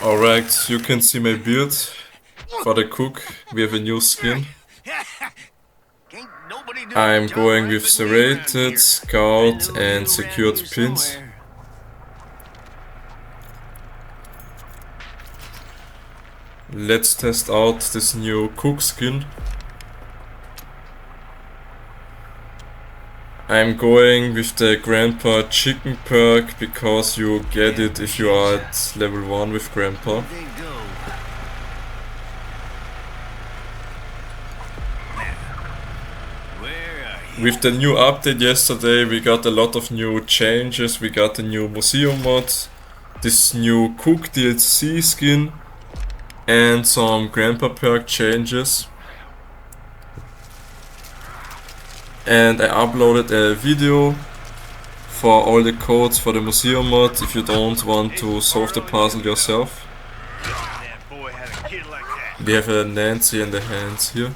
Alright, you can see my beard. For the cook, we have a new skin. I'm going with serrated, scout and secured pins. Let's test out this new cook skin. I'm going with the Grandpa Chicken perk because you get it if you are at level 1 with Grandpa. With the new update yesterday we got a lot of new changes. We got a new museum mod, this new cook DLC skin and some Grandpa perk changes. And I uploaded a video for all the codes for the museum mod if you don't want to solve the puzzle yourself. We have a Nancy in the hands here.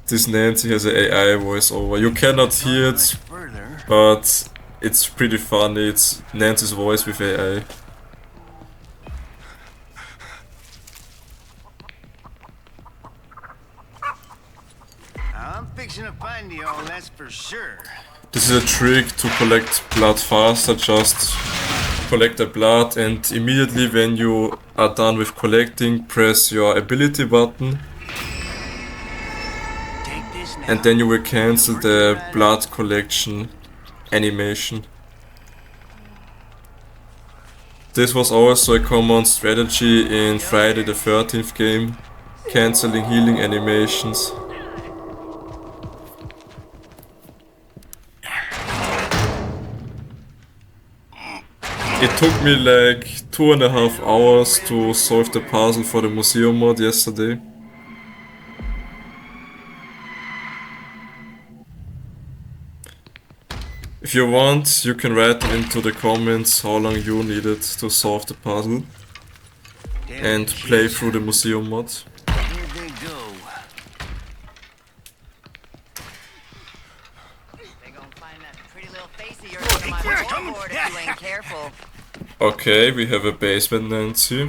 This Nancy has an AI voiceover. You cannot hear it, but it's pretty funny. It's Nancy's voice with AI. I'm fixing to find you all, that's for sure. This is a trick to collect blood faster. Just collect the blood and immediately when you are done with collecting, press your ability button. And then you will cancel the blood collection animation. This was also a common strategy in Friday the 13th game, cancelling healing animations. It took me like 2.5 hours to solve the puzzle for the museum mod yesterday. If you want, you can write into the comments how long you needed to solve the puzzle and play through the museum mod. Okay, we have a basement Nancy.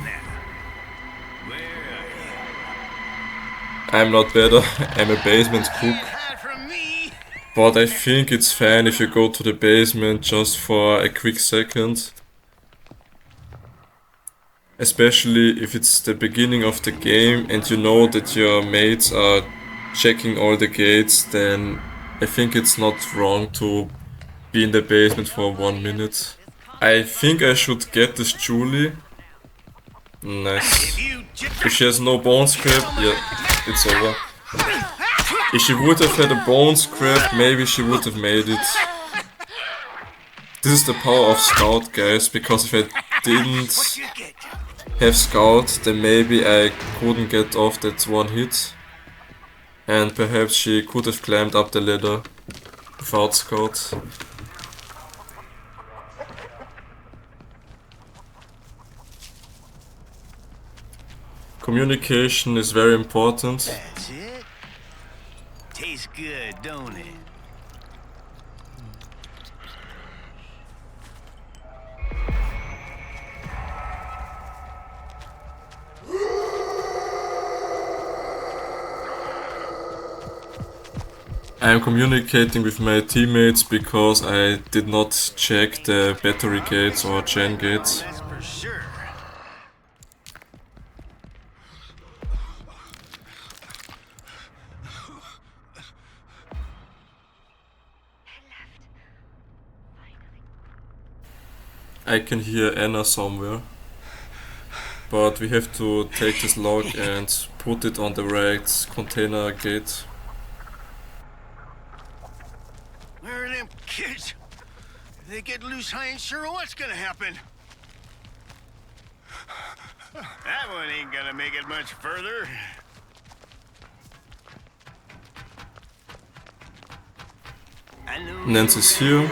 I'm not better, I'm a basement cook. But I think it's fine if you go to the basement just for a quick second. Especially if it's the beginning of the game and you know that your mates are checking all the gates, then I think it's not wrong to be in the basement for 1 minute. I think I should get this Julie. Nice. If she has no bone scrap, yeah, it's over. If she would have had a bone scrap, maybe she would have made it. This is the power of Scout, guys, because if I didn't have Scout, then maybe I couldn't get off that one hit. And perhaps she could have climbed up the ladder without Scout. Communication is very important. That's it. Tastes good, don't it? I am communicating with my teammates because I did not check the battery gates or gen gates. That's for sure. I can hear Anna somewhere. But we have to take this log and put it on the right container gate. Where are them kids? If they get loose, I ain't sure what's gonna happen. That one ain't gonna make it much further. Nancy's here.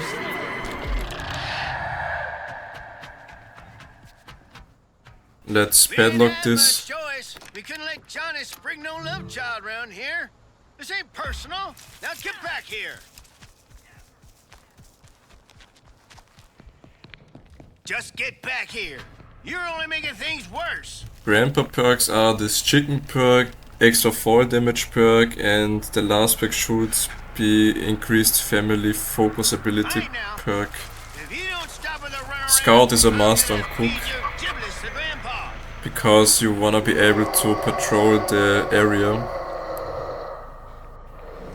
Let's padlock this. We couldn't let Johnny spring no love child around here. This ain't personal. Now get back here. Just get back here. You're only making things worse. Grandpa perks are this chicken perk, extra fall damage perk, and the last perk should be increased family focus ability Right now. perk. If you don't stop with the runaround, Scout is a I'm master gonna on cook feed your giblets to Grandpa. because you wanna be able to patrol the area.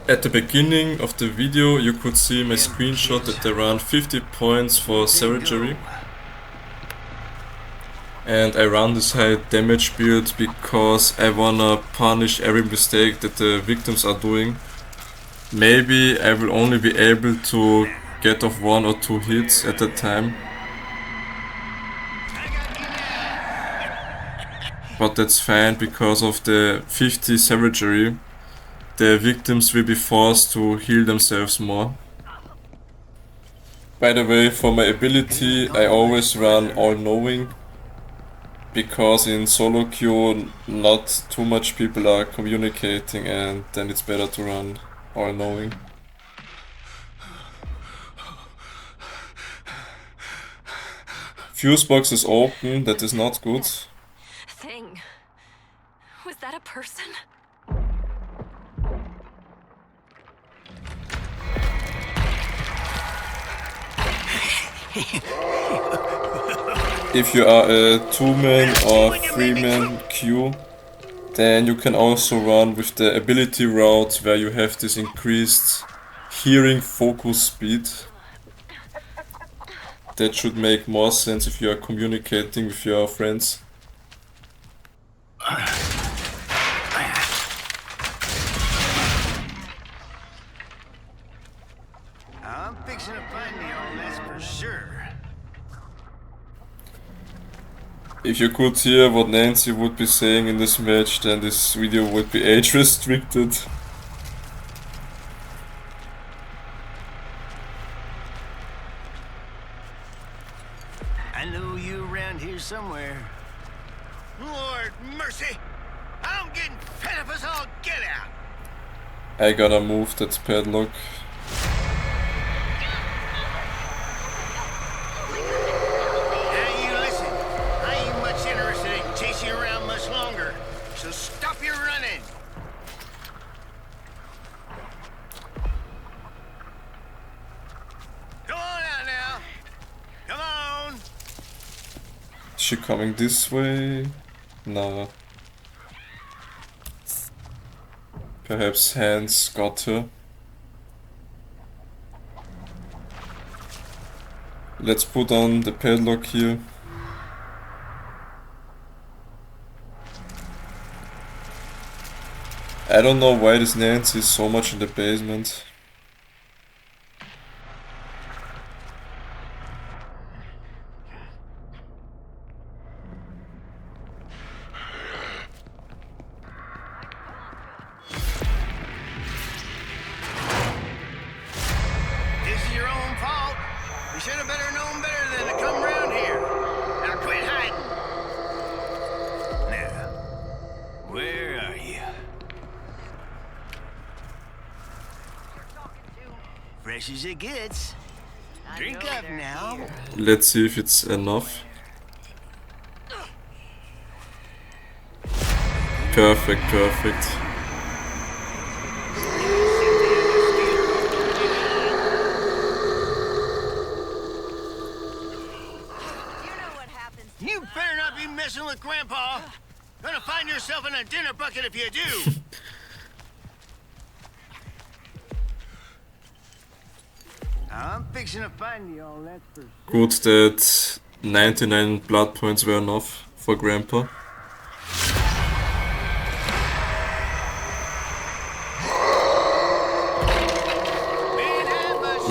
At the beginning of the video you could see my screenshot that there are 50 points for savagery. And I run this high damage build because I wanna punish every mistake that the victims are doing. Maybe I will only be able to get off 1 or 2 hits at a time. But that's fine because of the 50 savagery. The victims will be forced to heal themselves more. By the way, for my ability I always run all-knowing. Because in solo queue not too much people are communicating, and then it's better to run all-knowing. Fuse box is open, that is not good. Thing. Was that a person? If you are a 2-man or 3-man queue, then you can also run with the ability route where you have this increased hearing focus speed. That should make more sense if you are communicating with your friends. I'm fixing to find me all, that's for sure. If you could hear what Nancy would be saying in this match, then this video would be age restricted. I know you around here somewhere. Lord mercy! I'm getting fed up as all get out! I gotta move that padlock. Now you listen. I ain't much interested in chasing you around much longer. So stop your running. Come on out now. Come on. Is she coming this way? Nah. Perhaps Hans got her. Let's put on the padlock here. I don't know why this Nancy is so much in the basement. This is your own fault. You should have better known better than to come around here. Now quit hiding. Now, where are you? Fresh as it gets. Drink up now. Let's see if it's enough. Perfect, perfect. You better not be messing with Grandpa. Gonna find yourself in a dinner bucket if you do. I'm fixing to find you all, that's for sure. Good that 99 blood points were enough for Grandpa.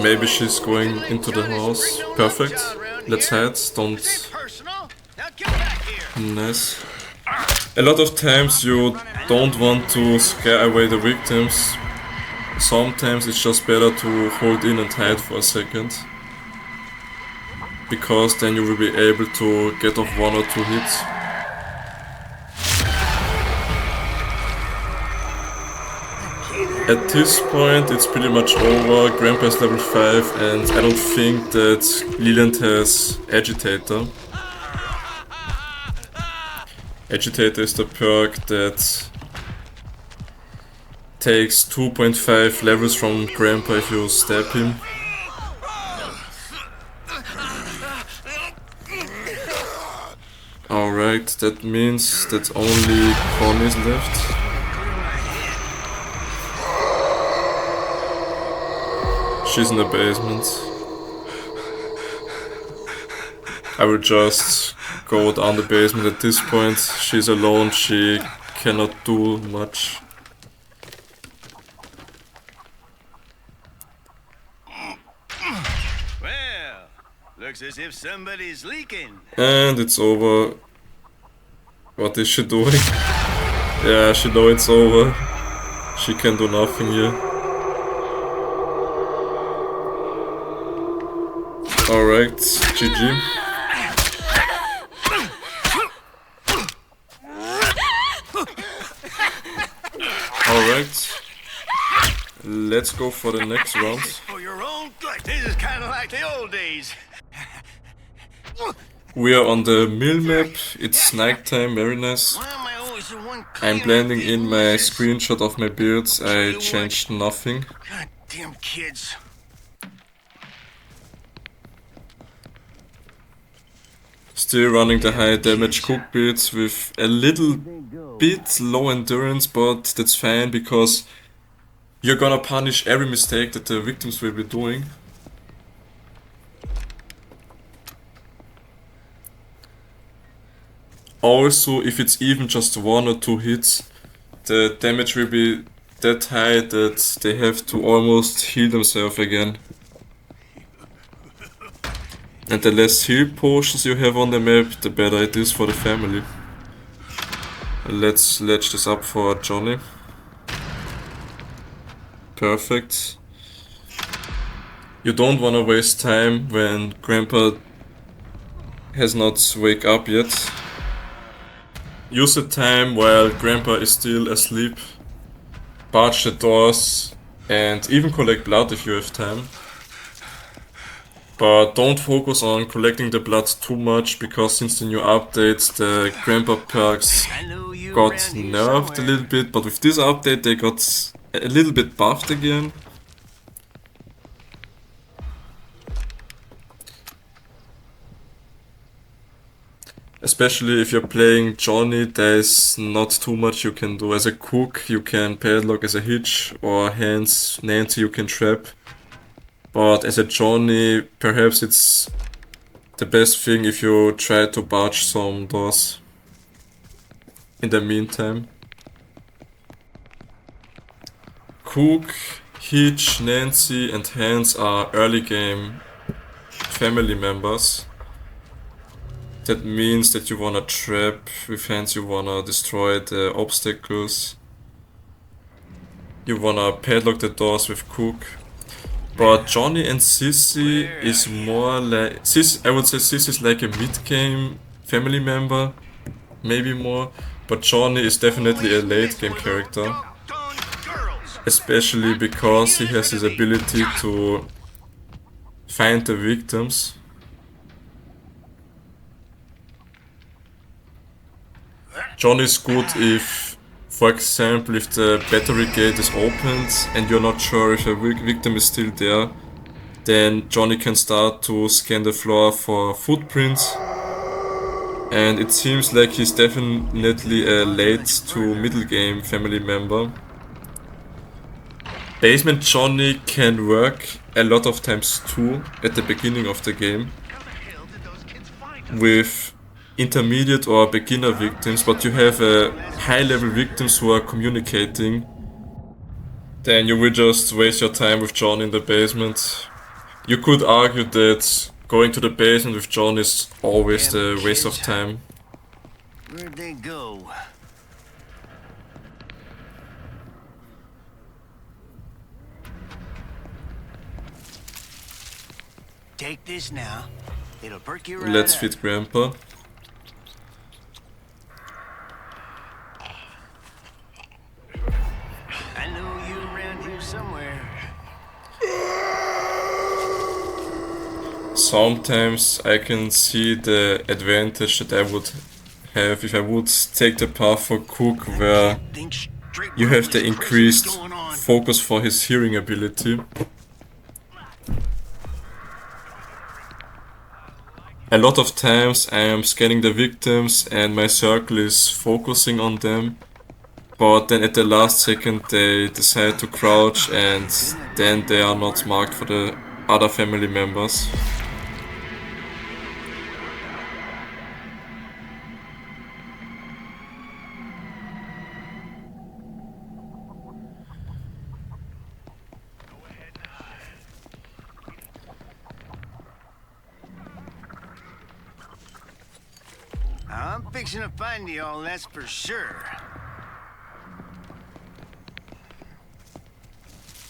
Maybe she's going into the house. Perfect. Let's head. Don't. Nice. A lot of times you don't want to scare away the victims. Sometimes it's just better to hold in and hide for a second. Because then you will be able to get off 1 or 2 hits. Either At this point, it's pretty much over. Grandpa is level 5, and I don't think that Leland has Agitator. Agitator is the perk that takes 2.5 levels from Grandpa if you stab him. Alright, that means that only Connie is left. She's in the basement. I will just go down the basement at this point. She's alone, she cannot do much. Well, looks as if somebody's leaking. And it's over. What is she doing? Yeah, she knows it's over. She can do nothing here. Alright, GG. Alright, let's go for the next round. For your own good. This is kind of like the old days. We are on the mill map, it's nighttime, very nice. Why am I always the one I'm cleaning blending up the in my oozes? screenshot of my beards, I changed nothing. Goddamn kids. Still running the high damage cook builds with a little bit low endurance, but that's fine because you're gonna punish every mistake that the victims will be doing. Also, if it's even just 1 or 2 hits, the damage will be that high that they have to almost heal themselves again. And the less heal potions you have on the map, the better it is for the family. Let's ledge this up for Johnny. Perfect. You don't wanna waste time when Grandpa has not wake up yet. Use the time while Grandpa is still asleep. Barge the doors and even collect blood if you have time. But don't focus on collecting the blood too much because since the new updates the Grandpa perks got nerfed a little bit, but with this update they got a little bit buffed again. Especially if you're playing Johnny, there's not too much you can do. As a cook you can padlock, as a hitch or hands Nancy you can trap. But as a Johnny, perhaps it's the best thing if you try to barge some doors in the meantime. Cook, Hitch, Nancy and Hans are early game family members. That means that you wanna trap, with Hans you wanna destroy the obstacles. You wanna padlock the doors with Cook. But Johnny and Sissy is more like... I would say Sissy is like a mid-game family member, maybe more. But Johnny is definitely a late-game character. Especially because he has his ability to find the victims. Johnny is good if, for example, if the battery gate is opened and you're not sure if a victim is still there, then Johnny can start to scan the floor for footprints. And it seems like he's definitely a late to middle game family member. Basement Johnny can work a lot of times too at the beginning of the game with intermediate or beginner victims, but you have high level victims who are communicating, then you will just waste your time with John in the basement. You could argue that going to the basement with John is always the waste of time. Where'd they go? Take this now. It'll perk you right Let's up. feed Grandpa. I know you around sometimes I can see the advantage that I would have if I would take the path for Cook, where you have the increased focus for his hearing ability. A lot of times I am scanning the victims and my circle is focusing on them, but then at the last second they decide to crouch and then they are not marked for the other family members. I'm fixing to find y'all, that's for sure.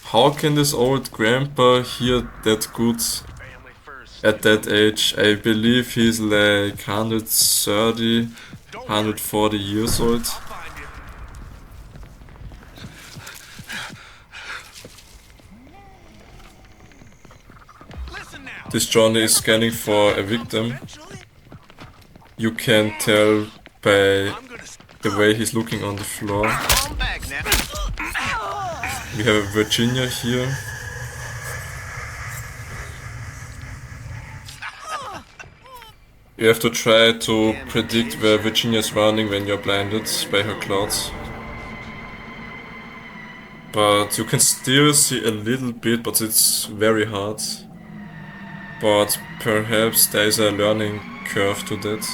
How can this old grandpa hear that good at that age? I believe he's like 130, 140 years old. This Johnny is scanning for a victim. You can tell by the way he's looking on the floor. We have a Virginia here. You have to try to predict where Virginia is running when you're blinded by her clouds. But you can still see a little bit, but it's very hard. But perhaps there is a learning curve to that.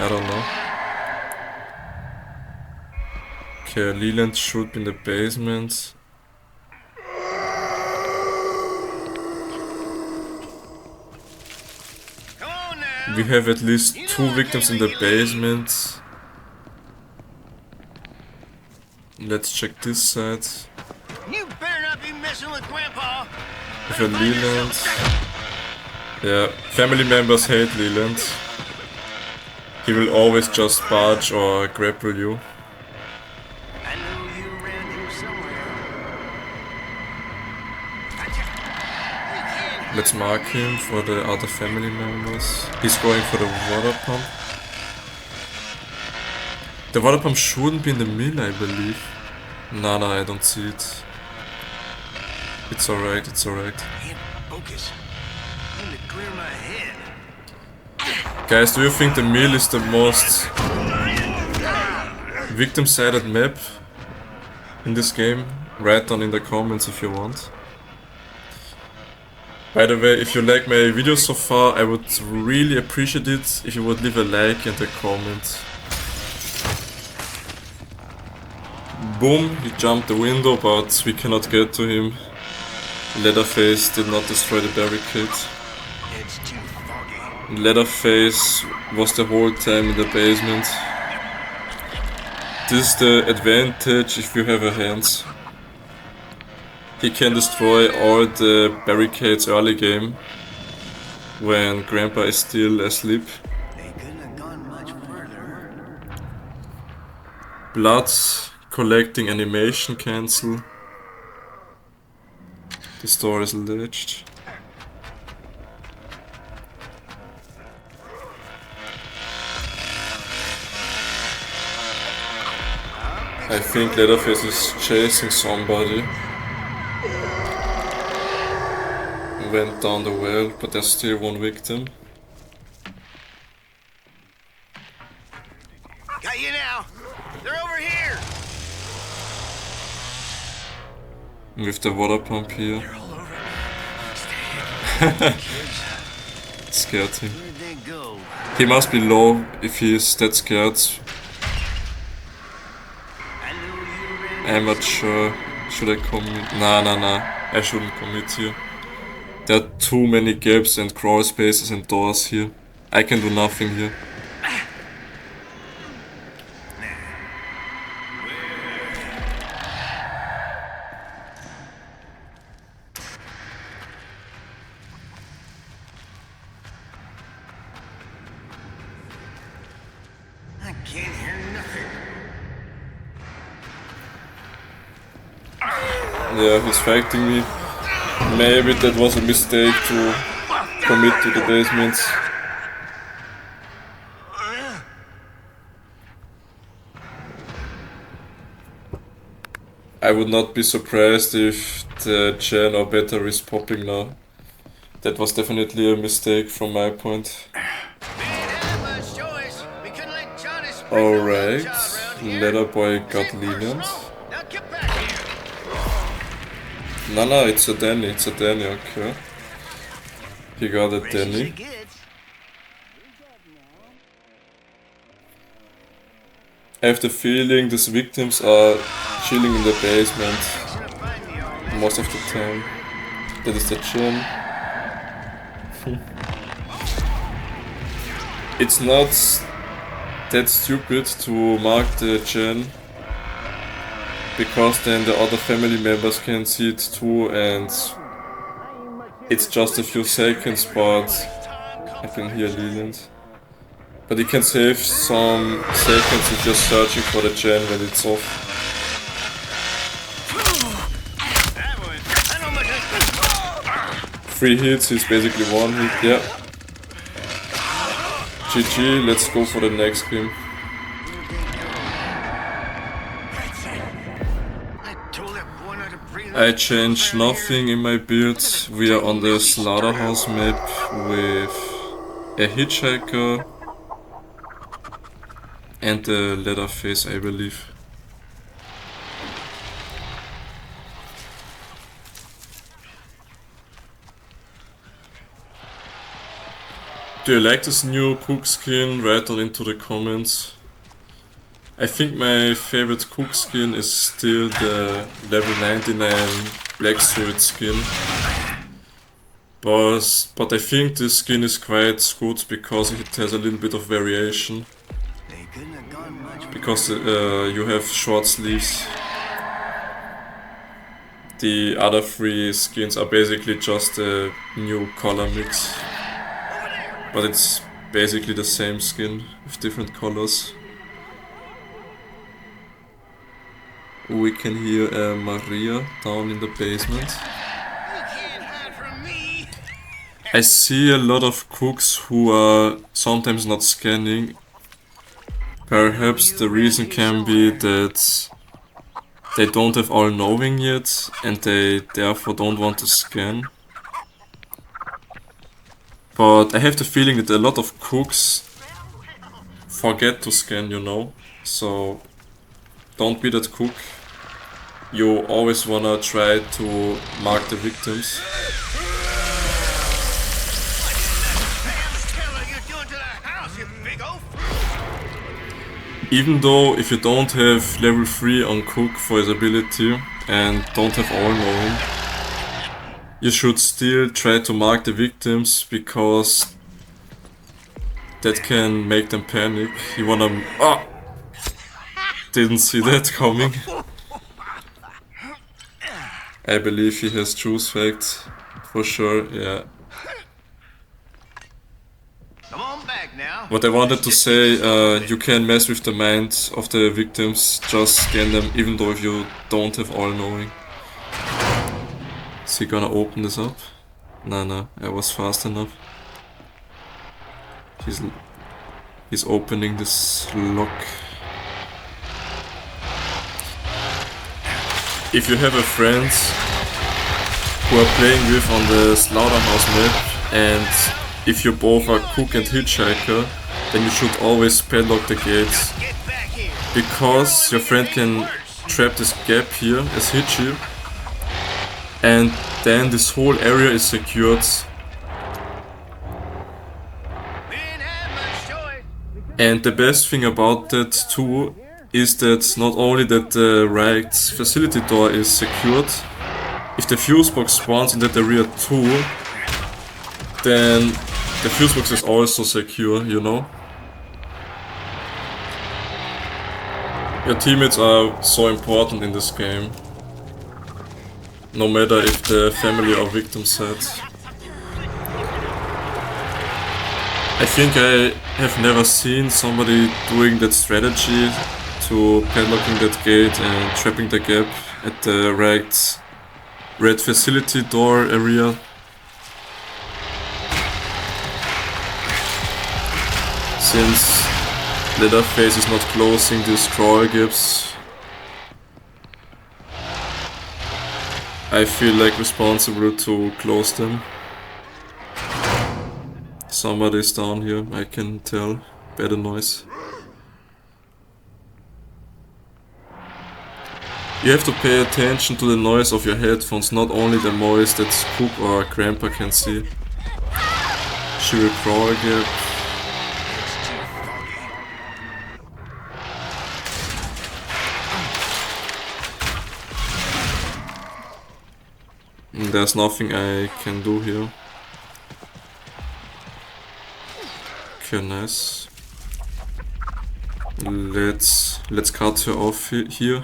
I don't know. Okay, Leland should be in the basement. We have at least 2 victims in the basement. Let's check this side. You better not be messing with Grandpa. We have Leland. Yeah, family members hate Leland. He will always just barge or grapple you. I know you around here somewhere. Let's mark him for the other family members. He's going for the water pump. The water pump shouldn't be in the middle, I believe. No, I don't see it. It's alright, it's alright. Can't focus. I need to clear my head. Guys, do you think the mill is the most victim-sided map in this game? Write down in the comments if you want. By the way, if you like my video so far, I would really appreciate it if you would leave a like and a comment. Boom, he jumped the window, but we cannot get to him. Leatherface did not destroy the barricade. It's too foggy. Leatherface was the whole time in the basement. This is the advantage if you have a hands. He can destroy all the barricades early game when Grandpa is still asleep. They couldn't have gone much further. Blood collecting animation cancel. This door is latched. I think Leatherface is chasing somebody. Went down the well, but there's still 1 victim. Got you now. They're over here. With the water pump here. They're all over. It scared him. Where'd they go? He must be low if he is that scared. I know you around I'm not sure. Should I commit? Nah. I shouldn't commit here. There are too many gaps and crawl spaces and doors here. I can do nothing here. I can't hear nothing. Yeah, he's fighting me. Maybe that was a mistake to commit to the basement. I would not be surprised if the gen or better is popping now. That was definitely a mistake from my point. Alright, leather boy got lenient. No, it's a Danny, okay. He got a Danny. I have the feeling these victims are chilling in the basement most of the time. That is the gym. It's not that stupid to mark the gen, because then the other family members can see it too, and it's just a few seconds, but I can hear Leland. But you can save some seconds if you're searching for the gen when it's off. 3 hits is basically 1 hit, yeah. GG, let's go for the next game. I changed nothing in my build. We are on the slaughterhouse map with a hitchhiker and the leatherface, I believe. Do you like this new cook skin? Write down into the comments. I think my favorite cook skin is still the level 99 black suit skin. But I think this skin is quite good because it has a little bit of variation. Because you have short sleeves. The other 3 skins are basically just a new color mix. But it's basically the same skin with different colors. We can hear Maria down in the basement. I see a lot of cooks who are sometimes not scanning. Perhaps the reason can be that they don't have all knowing yet and they therefore don't want to scan. But I have the feeling that a lot of cooks forget to scan, you know. So don't be that cook. You always wanna try to mark the victims. Even though if you don't have level 3 on cook for his ability and don't have all knowing, you should still try to mark the victims because that can make them panic. You wanna... Ah! Didn't see that coming. I believe he has choose fact, for sure, yeah. What I wanted to say, you can mess with the mind of the victims, just scan them even though if you don't have all knowing. Is he gonna open this up? No, I was fast enough. He's opening this lock. If you have a friend who are playing with on the slaughterhouse map, and if you both are cook and hitchhiker, then you should always padlock the gates. Because your friend can trap this gap here as hitchy, and then this whole area is secured. And the best thing about that too is that not only that the right facility door is secured, if the fuse box spawns in that area too, then the fuse box is also secure, you know? Your teammates are so important in this game, no matter if the family or victim side. I think I have never seen somebody doing that strategy to padlocking that gate and trapping the gap at the right red facility door area. Since Leatherface is not closing these scroll gaps, I feel like responsible to close them. Somebody's down here, I can tell by the noise. You have to pay attention to the noise of your headphones, not only the noise that Spook or Grandpa can see. She will crawl again. There's nothing I can do here. Okay, nice. Let's cut her off here.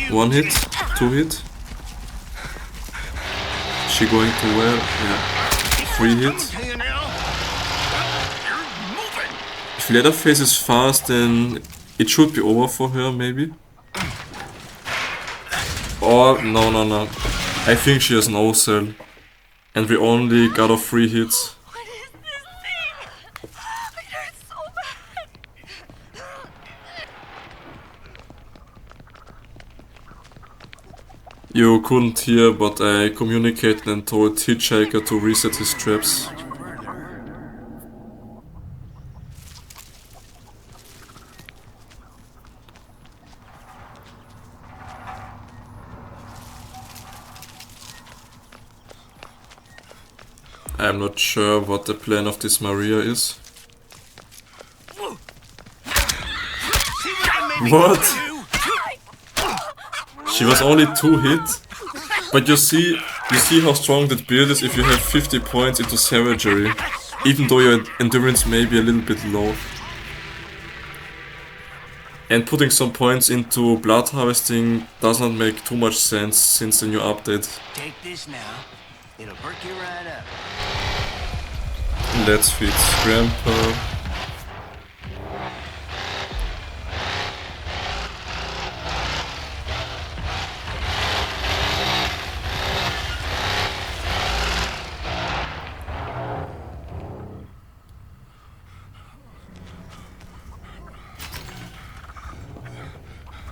One hit, two hit. She going to where? Yeah. 3 hit. If Leatherface is fast, then it should be over for her, maybe. Or no. I think she has no cell, and we only got off 3 hits. What is this thing? It hurts so bad. You couldn't hear, but I communicated and told Hitchhiker to reset his traps. I'm not sure what the plan of this Maria is. What? She was only 2 hit, but you see how strong that build is if you have 50 points into savagery, even though your endurance may be a little bit low. And putting some points into blood harvesting does not make too much sense since the new update. Take this now. It'll perk you right up. Let's feed Grandpa.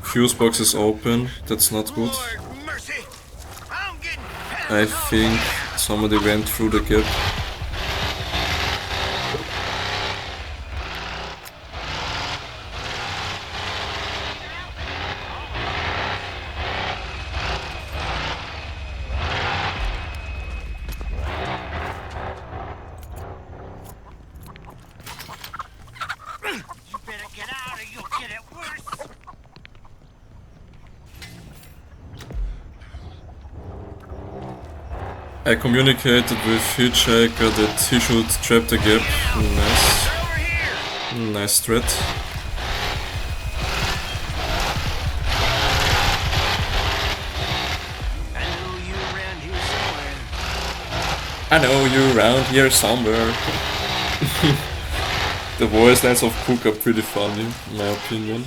Fuse box is open, that's not good. I think somebody went through the gap. I communicated with Hitchhiker that he should trap the gap. Nice. Nice threat. I know you around here somewhere. The voice lines of Cook are pretty funny, in my opinion.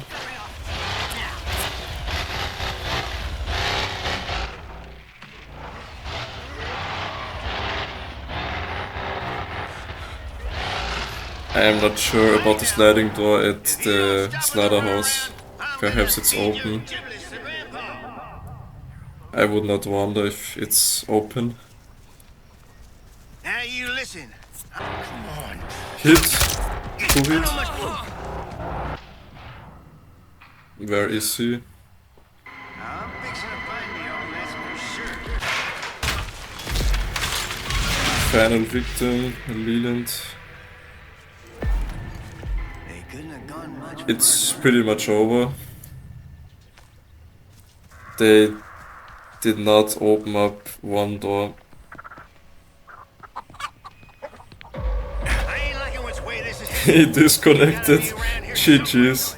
I am not sure about the sliding door at the slaughterhouse. Perhaps it's open. I would not wonder if it's open. Now you listen. Come on. Hit. 2 hit. Where is he? I'm fixing to find me all that's for sure. Final victim, Leland. It's pretty much over. They did not open up one door. He disconnected. GG's.